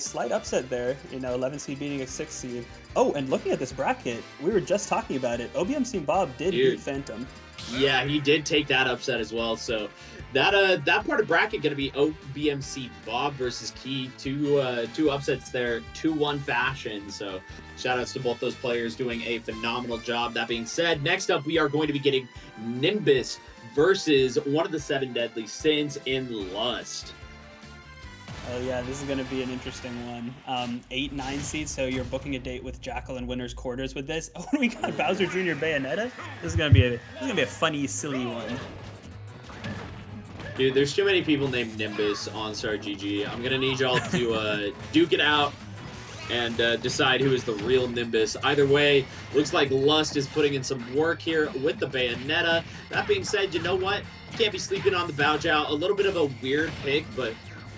slight upset there, 11 seed beating a 6 seed. Oh, and looking at this bracket, we were just talking about it. OBMC Bob did beat Phantom. Yeah, he did take that upset as well. So that part of bracket going to be OBMC Bob versus Key. Two upsets there, 2-1 fashion. So shout outs to both those players doing a phenomenal job. That being said, next up we are going to be getting Nimbus versus one of the 7 deadly sins in Lust. Oh yeah, this is going to be an interesting one. 8-9 seeds, so you're booking a date with Jackal and Winner's Quarters with this. Oh, we got Bowser Jr. Bayonetta. This is gonna be a funny, silly one. Dude, there's too many people named Nimbus on Star GG. I'm gonna need y'all to duke it out and decide who is the real Nimbus. Either way, looks like Lust is putting in some work here with the Bayonetta. That being said, you know what? You can't be sleeping on the Baojiao. A little bit of a weird pick, but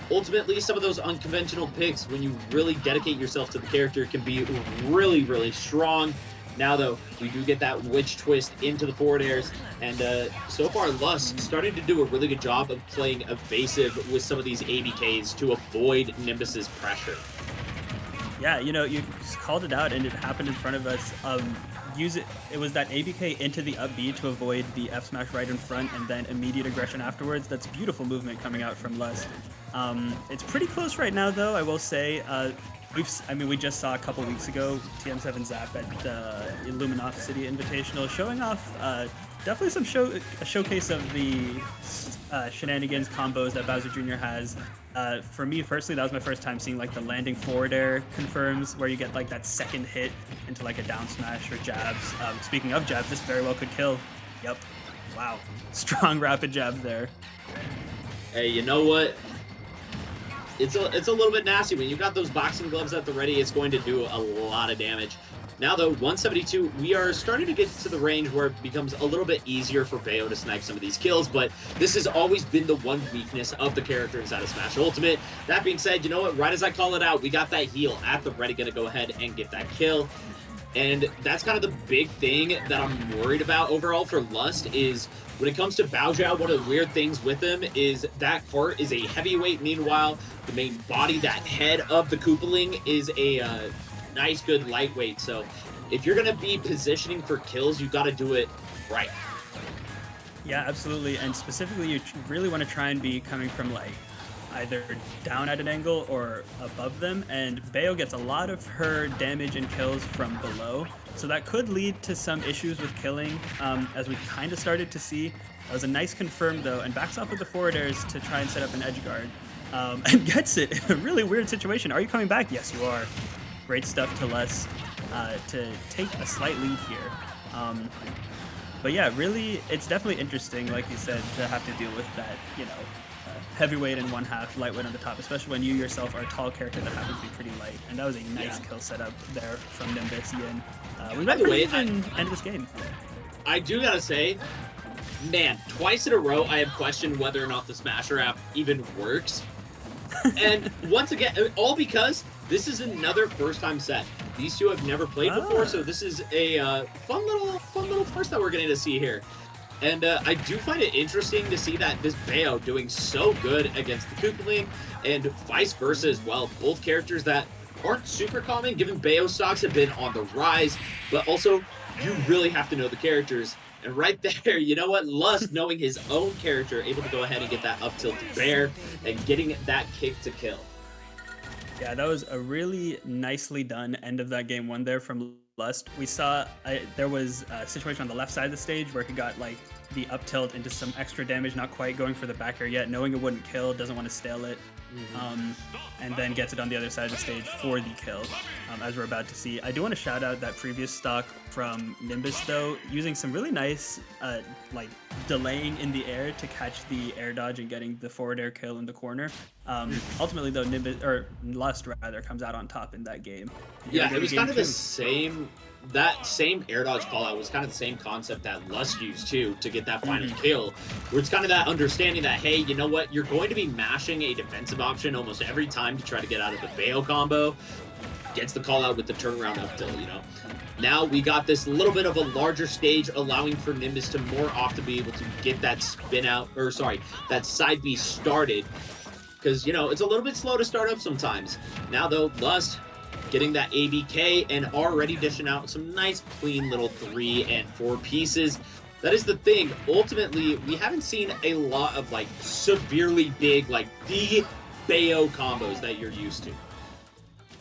ultimately, some of those unconventional picks, when you really dedicate yourself to the character, can be really, really strong. Now, though, we do get that witch twist into the forward airs, and so far, Lust starting to do a really good job of playing evasive with some of these ABKs to avoid Nimbus's pressure. Yeah, you called it out, and it happened in front of us. It was that ABK into the up B to avoid the F smash right in front, and then immediate aggression afterwards. That's beautiful movement coming out from Lust. It's pretty close right now, though, I will say. We just saw a couple weeks ago TM7 Zap at the Illuminoff City Invitational showing off definitely a showcase of the shenanigans combos that Bowser Jr. has. For me personally, that was my first time seeing like the landing forward air confirms where you get like that second hit into like a down smash or jabs. Speaking of jabs, this very well could kill. Yep. Wow. Strong rapid jab there. Hey, you know what? It's a little bit nasty. When you got those boxing gloves at the ready, it's going to do a lot of damage. Now, though, 172, we are starting to get to the range where it becomes a little bit easier for Bayo to snipe some of these kills, but this has always been the one weakness of the character inside of Smash Ultimate. That being said, you know what? Right as I call it out, we got that heal at the ready, gonna go ahead and get that kill. And that's kind of the big thing that I'm worried about overall for Lust is when it comes to Baojiao, one of the weird things with him is that heart is a heavyweight. Meanwhile, the main body, that head of the Koopaling, is a nice, good lightweight. So if you're going to be positioning for kills, you got to do it right. Yeah, absolutely. And specifically, you really want to try and be coming from like either down at an angle or above them, and Bayo gets a lot of her damage and kills from below, so that could lead to some issues with killing, as we kind of started to see. That was a nice confirm though, and backs off with the forward airs to try and set up an edge guard, and gets it in a really weird situation. Are you coming back? Yes, you are. Great stuff to Lust to take a slight lead here. But yeah, really, it's definitely interesting, like you said, to have to deal with that, heavyweight in one half, lightweight on the top, especially when you yourself are a tall character that happens to be pretty light. And that was a nice kill setup there from Nimbus. Ian. We might even end this game. I do gotta say, man, twice in a row I have questioned whether or not the Smasher app even works. And once again, all because this is another first-time set. These two have never played before, so this is a fun little first that we're getting to see here. And I do find it interesting to see that this Bayo doing so good against the Koopaling, and vice versa as well. Both characters that aren't super common, given Bayo stocks have been on the rise, but also you really have to know the characters. And right there, you know what? Lust, knowing his own character, able to go ahead and get that up tilt to bear and getting that kick to kill. Yeah, that was a really nicely done end of that game one there from Lust. We saw there was a situation on the left side of the stage where he got like the up tilt into some extra damage, not quite going for the back air yet, knowing it wouldn't kill, doesn't want to stale it, and then gets it on the other side of the stage for the kill, as we're about to see. I do want to shout out that previous stock from Nimbus though, using some really nice like delaying in the air to catch the air dodge and getting the forward air kill in the corner. Ultimately though, Nimbus, or Lust rather, comes out on top in that game. Yeah, it was kind of the same. That same air dodge call out was kind of the same concept that Lust used too to get that final kill, where it's kind of that understanding that, hey, you know what, you're going to be mashing a defensive option almost every time to try to get out of the Bayo combo. Gets the call out with the turnaround up tilt, Now we got this little bit of a larger stage, allowing for Nimbus to more often be able to get that spin out, or sorry, that side B started. because, you know, it's a little bit slow to start up sometimes. Now, though, Lust getting that ABK and already dishing out some nice, clean little 3 and 4 pieces. That is the thing. Ultimately, we haven't seen a lot of, like, severely big, like, the Bayo combos that you're used to.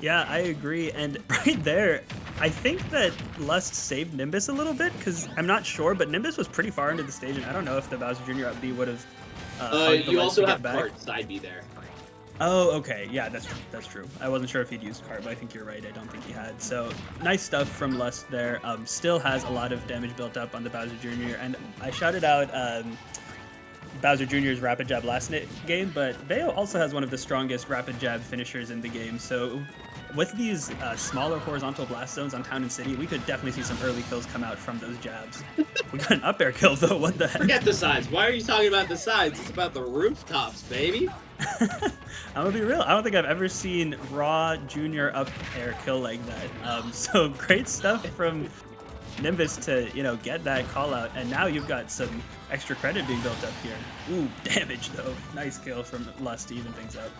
Yeah, I agree. And right there, I think that Lust saved Nimbus a little bit, because I'm not sure, but Nimbus was pretty far into the stage, and I don't know if the Bowser Jr. up B would have You also have Cart side B there. Oh, okay. Yeah, that's true. I wasn't sure if he'd used Cart, but I think you're right. I don't think he had. So nice stuff from Lust there. Still has a lot of damage built up on the Bowser Jr. And I shouted out Bowser Jr.'s rapid jab last game, but Bayo also has one of the strongest rapid jab finishers in the game. So with these smaller horizontal blast zones on Town and City, we could definitely see some early kills come out from those jabs. We got an up air kill though. What the heck? Forget the sides. Why are you talking about the sides? It's about the rooftops, baby. I'm gonna be real. I don't think I've ever seen Raw Junior up air kill like that. So great stuff from Nimbus to, you know, get that call out, and now you've got some extra credit being built up here. Ooh, damage though. Nice kill from Lust to even things up.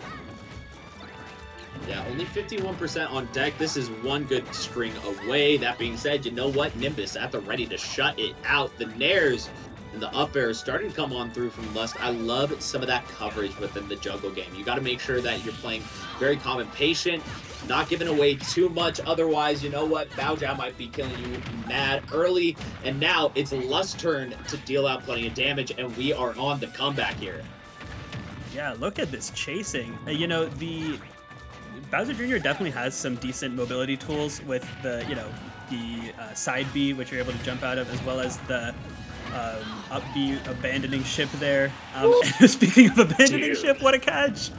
Yeah, only 51% on deck. This is one good string away. That being said, you know what? Nimbus at the ready to shut it out. The Nairs and the up air is starting to come on through from Lust. I love some of that coverage within the juggle game. You got to make sure that you're playing very calm and patient, not giving away too much. Otherwise, you know what? Baojiao might be killing you mad early. And now it's Lust's turn to deal out plenty of damage, and we are on the comeback here. Yeah, look at this chasing. You know, the Bowser Jr. definitely has some decent mobility tools with the, you know, the side B, which you're able to jump out of, as well as the up B abandoning ship there. Speaking of abandoning ship, what a catch!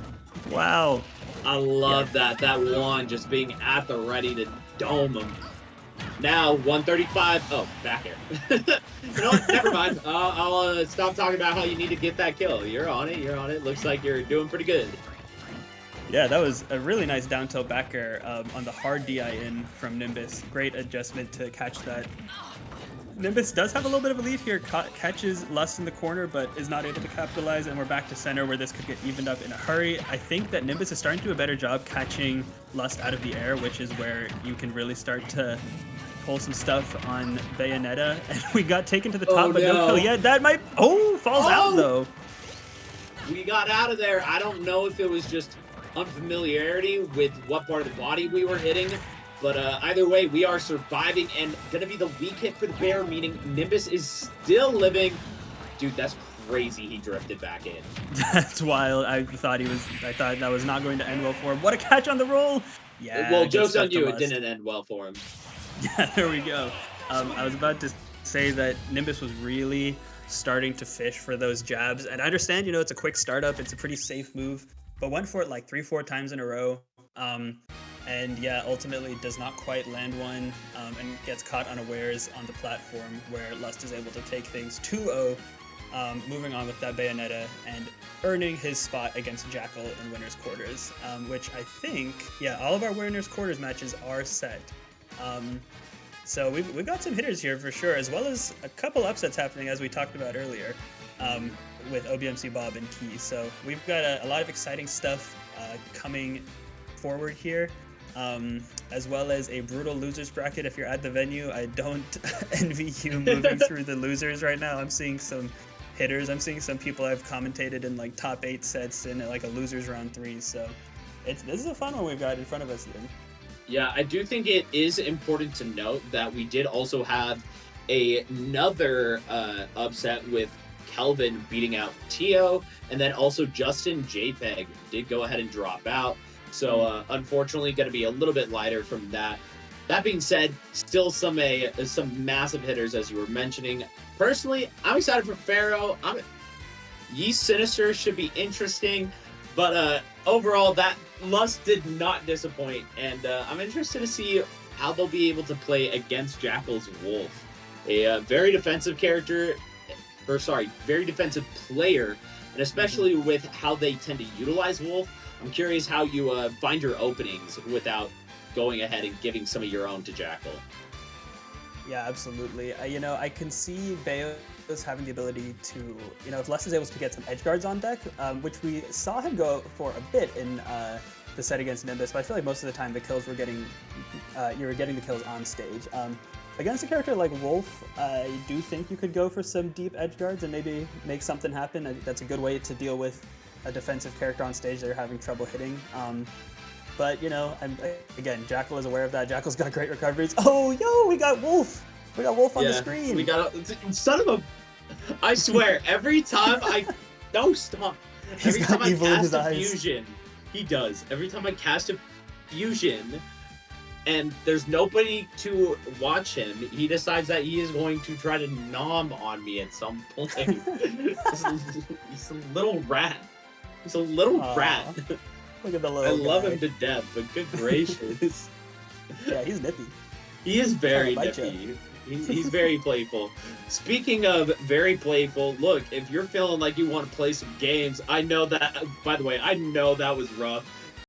Wow. I love that one just being at the ready to dome him. Now 135. Oh, back air. You know what? Never mind. I'll stop talking about how you need to get that kill. You're on it. You're on it. Looks like you're doing pretty good. Yeah, that was a really nice down tilt back air on the hard DI in from Nimbus. Great adjustment to catch that. Nimbus does have a little bit of a lead here, catches Lust in the corner, but is not able to capitalize, and we're back to center where this could get evened up in a hurry. I think that Nimbus is starting to do a better job catching Lust out of the air, which is where you can really start to pull some stuff on Bayonetta. And we got taken to the top, but no kill yet. That might... Oh, falls out, though. We got out of there. I don't know if it was just unfamiliarity with what part of the body we were hitting, but either way, we are surviving and gonna be the weak hit for the bear, meaning Nimbus is still living. Dude, that's crazy. He drifted back in. That's wild. I thought that was not going to end well for him. What a catch on the roll! Yeah. Well, joke's on you. It didn't end well for him. Yeah, there we go. I was about to say that Nimbus was really starting to fish for those jabs, and I understand, you know, it's a quick startup. It's a pretty safe move, but went for it like 3-4 times in a row. And yeah, ultimately does not quite land one, and gets caught unawares on the platform where Lust is able to take things 2-0, moving on with that Bayonetta and earning his spot against Jackal in Winner's Quarters, which I think, yeah, all of our Winner's Quarters matches are set. So we've got some hitters here for sure, as well as a couple upsets happening, as we talked about earlier, with OBMC Bob and Key. So we've got a lot of exciting stuff coming forward here, as well as a brutal losers bracket. If you're at the venue, I don't envy you moving through the losers right now. I'm seeing some hitters. I'm seeing some people I've commentated in like top 8 sets in like a losers round 3. So this is a fun one we've got in front of us here. Yeah, I do think it is important to note that we did also have another upset with Kelvin beating out Tio, and then also Justin JPEG did go ahead and drop out. So unfortunately, going to be a little bit lighter from that. That being said, still some massive hitters, as you were mentioning. Personally, I'm excited for Pharaoh. Yeast Sinister should be interesting, but overall, that Lust did not disappoint, and I'm interested to see how they'll be able to play against Jackal's Wolf, a very defensive character, or sorry, very defensive player, and especially with how they tend to utilize Wolf. I'm curious how you find your openings without going ahead and giving some of your own to Jackal. Yeah, absolutely. You know, I can see Bayo is having the ability to, you know, if Les is able to get some edge guards on deck, which we saw him go for a bit in the set against Nimbus, but I feel like most of the time the kills were getting, you were getting the kills on stage. Against a character like Wolf, I do think you could go for some deep edge guards and maybe make something happen. I think that's a good way to deal with a defensive character on stage that you're having trouble hitting. But, you know, again, Jackal is aware of that. Jackal's got great recoveries. Oh, yo, we got Wolf! We got Wolf on the screen! We got son of a... I swear, every time I... No, stop. Every time I cast a fusion, he does. Every time I cast a fusion, and there's nobody to watch him, he decides that he is going to try to nom on me at some point. He's a little rat. He's a little rat. Look at the little guy. love him to death, but good gracious. Yeah, he's nippy. He is very nippy. He's very playful. Speaking of very playful, look, if you're feeling like you want to play some games, I know that, by the way, I know that was rough.